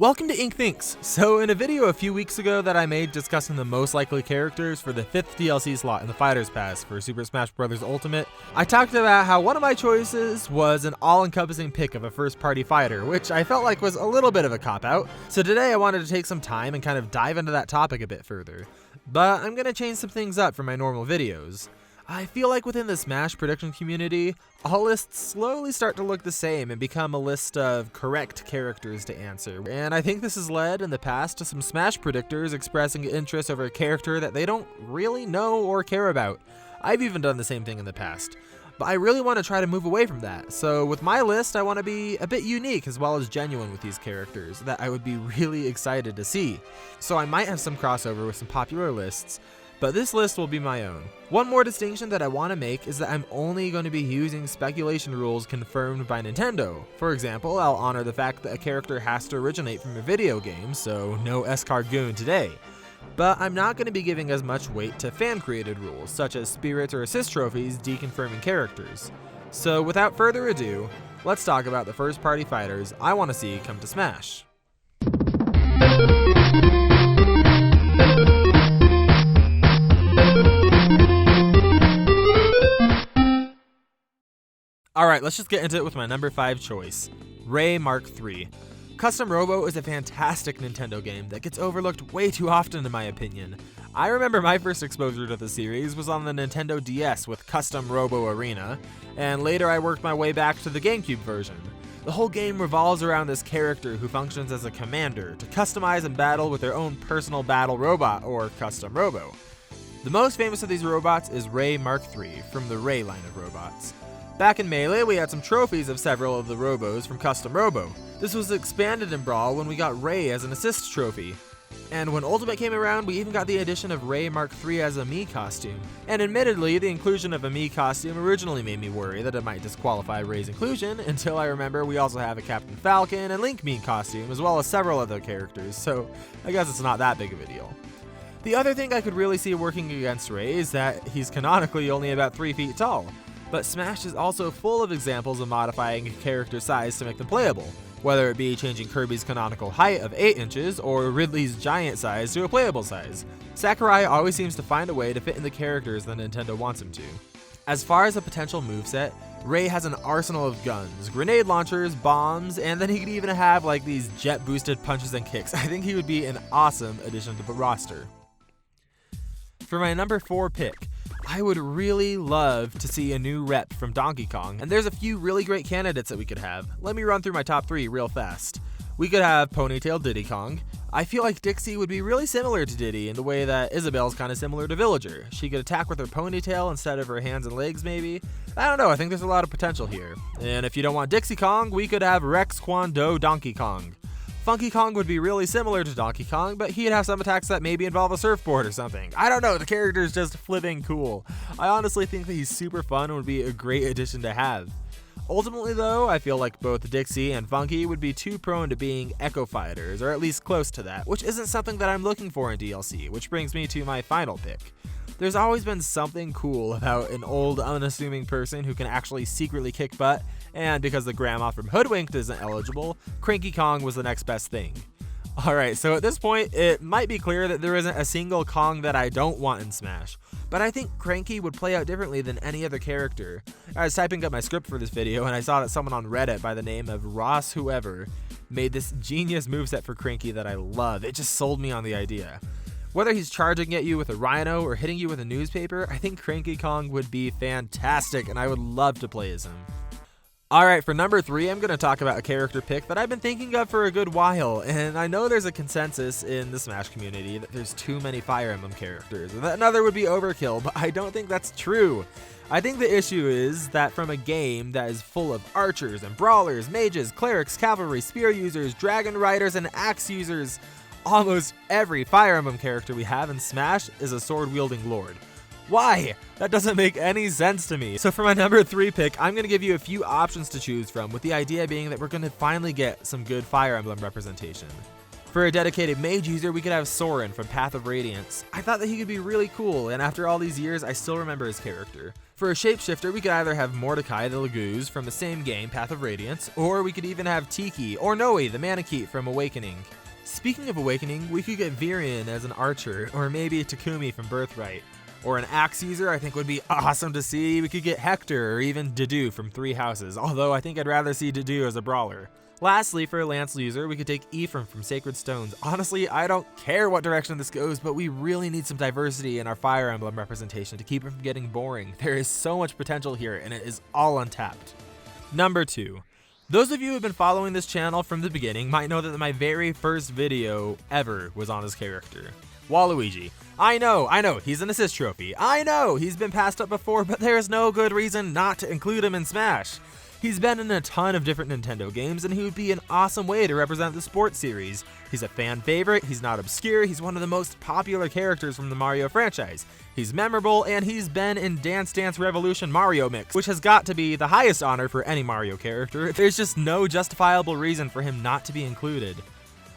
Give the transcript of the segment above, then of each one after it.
Welcome to InkThinks. So in a video a few weeks ago that I made discussing the most likely characters for the 5th DLC slot in the Fighters Pass for Super Smash Bros. Ultimate, I talked about how one of my choices was an all-encompassing pick of a first-party fighter, which I felt like was a little bit of a cop-out. So today I wanted to take some time and kind of dive into that topic a bit further. But I'm going to change some things up from my normal videos. I feel like within the Smash prediction community, all lists slowly start to look the same and become a list of correct characters to answer. And I think this has led in the past to some Smash predictors expressing interest over a character that they don't really know or care about. I've even done the same thing in the past. But I really want to try to move away from that. So with my list, I want to be a bit unique as well as genuine with these characters that I would be really excited to see. So I might have some crossover with some popular lists, but this list will be my own. One more distinction that I want to make is that I'm only going to be using speculation rules confirmed by Nintendo. For example, I'll honor the fact that a character has to originate from a video game, so no Escargoon today. But I'm not going to be giving as much weight to fan-created rules, such as spirit or assist trophies deconfirming characters. So without further ado, let's talk about the first-party fighters I want to see come to Smash. Alright, let's just get into it with my number 5 choice, Ray Mark III. Custom Robo is a fantastic Nintendo game that gets overlooked way too often in my opinion. I remember my first exposure to the series was on the Nintendo DS with Custom Robo Arena, and later I worked my way back to the GameCube version. The whole game revolves around this character who functions as a commander to customize and battle with their own personal battle robot, or Custom Robo. The most famous of these robots is Ray Mark III from the Ray line of robots. Back in Melee, we had some trophies of several of the Robos from Custom Robo. This was expanded in Brawl when we got Ray as an assist trophy. And when Ultimate came around, we even got the addition of Ray Mark III as a Mii costume. And admittedly, the inclusion of a Mii costume originally made me worry that it might disqualify Ray's inclusion, until I remember we also have a Captain Falcon and Link Mii costume, as well as several other characters, so I guess it's not that big of a deal. The other thing I could really see working against Ray is that he's canonically only about 3 feet tall. But Smash is also full of examples of modifying a character's size to make them playable, whether it be changing Kirby's canonical height of 8 inches or Ridley's giant size to a playable size. Sakurai always seems to find a way to fit in the characters that Nintendo wants him to. As far as a potential moveset, Ray has an arsenal of guns, grenade launchers, bombs, and then he could even have like these jet boosted punches and kicks. I think he would be an awesome addition to the roster. For my number 4 pick, I would really love to see a new rep from Donkey Kong, and there's a few really great candidates that we could have. Let me run through my top 3 real fast. We could have Ponytail Diddy Kong. I feel like Dixie would be really similar to Diddy in the way that Isabelle's kind of similar to Villager. She could attack with her ponytail instead of her hands and legs maybe. I don't know, I think there's a lot of potential here. And if you don't want Dixie Kong, we could have Rex Kwon Do Donkey Kong. Funky Kong would be really similar to Donkey Kong, but he'd have some attacks that maybe involve a surfboard or something. I don't know, the character's just flipping cool. I honestly think that he's super fun and would be a great addition to have. Ultimately though, I feel like both Dixie and Funky would be too prone to being Echo Fighters, or at least close to that, which isn't something that I'm looking for in DLC, which brings me to my final pick. There's always been something cool about an old, unassuming person who can actually secretly kick butt, and because the grandma from Hoodwinked isn't eligible, Cranky Kong was the next best thing. Alright, so at this point, it might be clear that there isn't a single Kong that I don't want in Smash, but I think Cranky would play out differently than any other character. I was typing up my script for this video and I saw that someone on Reddit by the name of Ross Whoever made this genius moveset for Cranky that I love. It just sold me on the idea. Whether he's charging at you with a rhino or hitting you with a newspaper, I think Cranky Kong would be fantastic and I would love to play as him. Alright, for number 3, I'm going to talk about a character pick that I've been thinking of for a good while, and I know there's a consensus in the Smash community that there's too many Fire Emblem characters, and that another would be overkill, but I don't think that's true. I think the issue is that from a game that is full of archers and brawlers, mages, clerics, cavalry, spear users, dragon riders, and axe users, almost every Fire Emblem character we have in Smash is a sword-wielding lord. Why? That doesn't make any sense to me. So for my number 3 pick, I'm going to give you a few options to choose from, with the idea being that we're going to finally get some good Fire Emblem representation. For a dedicated mage user, we could have Soren from Path of Radiance. I thought that he could be really cool, and after all these years, I still remember his character. For a shapeshifter, we could either have Mordecai the Laguz from the same game, Path of Radiance, or we could even have Tiki or Noe the Manakete from Awakening. Speaking of Awakening, we could get Virion as an archer, or maybe Takumi from Birthright. Or an axe user I think would be awesome to see. We could get Hector or even Dedue from Three Houses, although I think I'd rather see Dedue as a brawler. Lastly, for a lance user, we could take Ephraim from Sacred Stones. Honestly, I don't care what direction this goes, but we really need some diversity in our Fire Emblem representation to keep it from getting boring. There is so much potential here, and it is all untapped. Number 2. Those of you who have been following this channel from the beginning might know that my very first video ever was on this character. Waluigi. I know, he's an assist trophy. I know, he's been passed up before, but there's no good reason not to include him in Smash. He's been in a ton of different Nintendo games, and he would be an awesome way to represent the sports series. He's a fan favorite, he's not obscure, he's one of the most popular characters from the Mario franchise. He's memorable, and he's been in Dance Dance Revolution Mario Mix, which has got to be the highest honor for any Mario character. There's just no justifiable reason for him not to be included.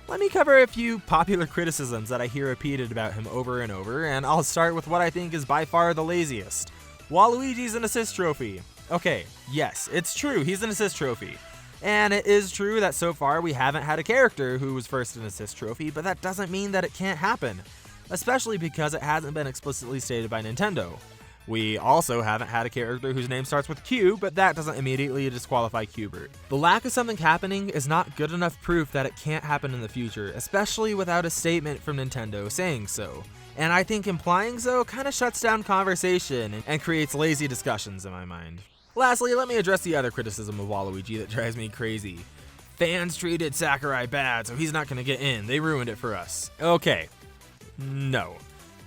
Let me cover a few popular criticisms that I hear repeated about him over and over, and I'll start with what I think is by far the laziest. Waluigi's an assist trophy. Okay, yes, it's true, he's an assist trophy. And it is true that so far we haven't had a character who was first an assist trophy, but that doesn't mean that it can't happen, especially because it hasn't been explicitly stated by Nintendo. We also haven't had a character whose name starts with Q, but that doesn't immediately disqualify Qbert. The lack of something happening is not good enough proof that it can't happen in the future, especially without a statement from Nintendo saying so. And I think implying so kind of shuts down conversation and creates lazy discussions in my mind. Lastly, let me address the other criticism of Waluigi that drives me crazy. Fans treated Sakurai bad, so he's not going to get in. They ruined it for us. Okay. No.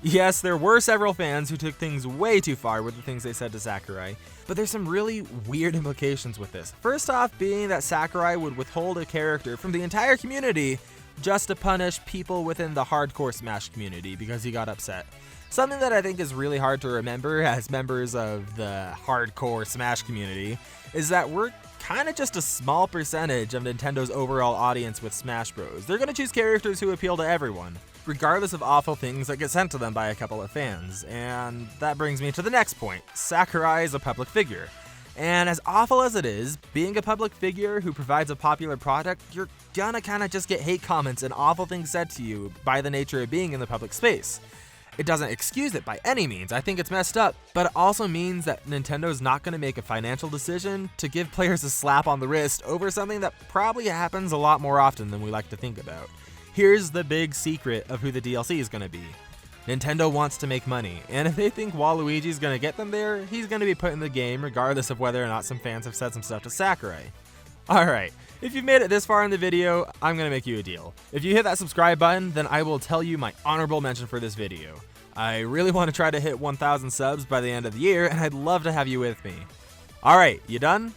Yes, there were several fans who took things way too far with the things they said to Sakurai, but there's some really weird implications with this. First off being that Sakurai would withhold a character from the entire community just to punish people within the hardcore Smash community because he got upset. Something that I think is really hard to remember as members of the hardcore Smash community is that we're kind of just a small percentage of Nintendo's overall audience with Smash Bros. They're going to choose characters who appeal to everyone, regardless of awful things that get sent to them by a couple of fans. And that brings me to the next point. Sakurai is a public figure. And as awful as it is, being a public figure who provides a popular product, you're gonna kind of just get hate comments and awful things said to you by the nature of being in the public space. It doesn't excuse it by any means, I think it's messed up, but it also means that Nintendo's not going to make a financial decision to give players a slap on the wrist over something that probably happens a lot more often than we like to think about. Here's the big secret of who the DLC is going to be. Nintendo wants to make money, and if they think Waluigi's going to get them there, he's going to be put in the game regardless of whether or not some fans have said some stuff to Sakurai. Alright, if you've made it this far in the video, I'm going to make you a deal. If you hit that subscribe button, then I will tell you my honorable mention for this video. I really want to try to hit 1,000 subs by the end of the year, and I'd love to have you with me. Alright, you done?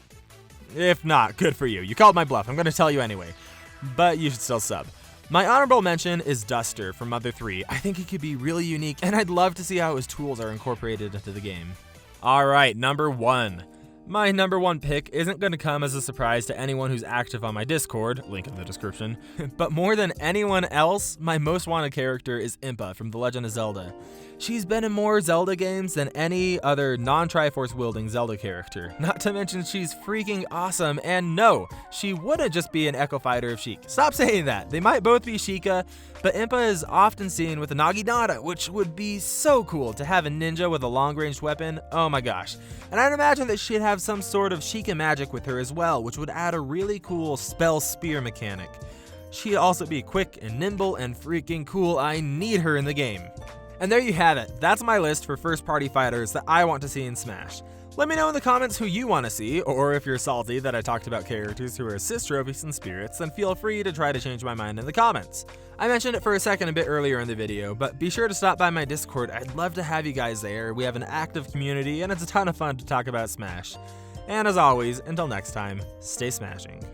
If not, good for you. You called my bluff, I'm going to tell you anyway. But you should still sub. My honorable mention is Duster from Mother 3. I think he could be really unique, and I'd love to see how his tools are incorporated into the game. Alright, number 1. My number 1 pick isn't going to come as a surprise to anyone who's active on my Discord, link in the description, but more than anyone else, my most wanted character is Impa from The Legend of Zelda. She's been in more Zelda games than any other non-Triforce wielding Zelda character, not to mention she's freaking awesome, and no, she wouldn't just be an Echo Fighter of Sheik. Stop saying that, they might both be Sheikah, but Impa is often seen with a Naginata, which would be so cool to have a ninja with a long-range weapon, oh my gosh. And I'd imagine that she'd have some sort of Sheikah magic with her as well, which would add a really cool spell spear mechanic. She'd also be quick and nimble and freaking cool, I need her in the game. And there you have it, that's my list for first-party fighters that I want to see in Smash. Let me know in the comments who you want to see, or if you're salty that I talked about characters who are assist trophies and spirits, then feel free to try to change my mind in the comments. I mentioned it for a second a bit earlier in the video, but be sure to stop by my Discord, I'd love to have you guys there. We have an active community and it's a ton of fun to talk about Smash. And as always, until next time, stay smashing.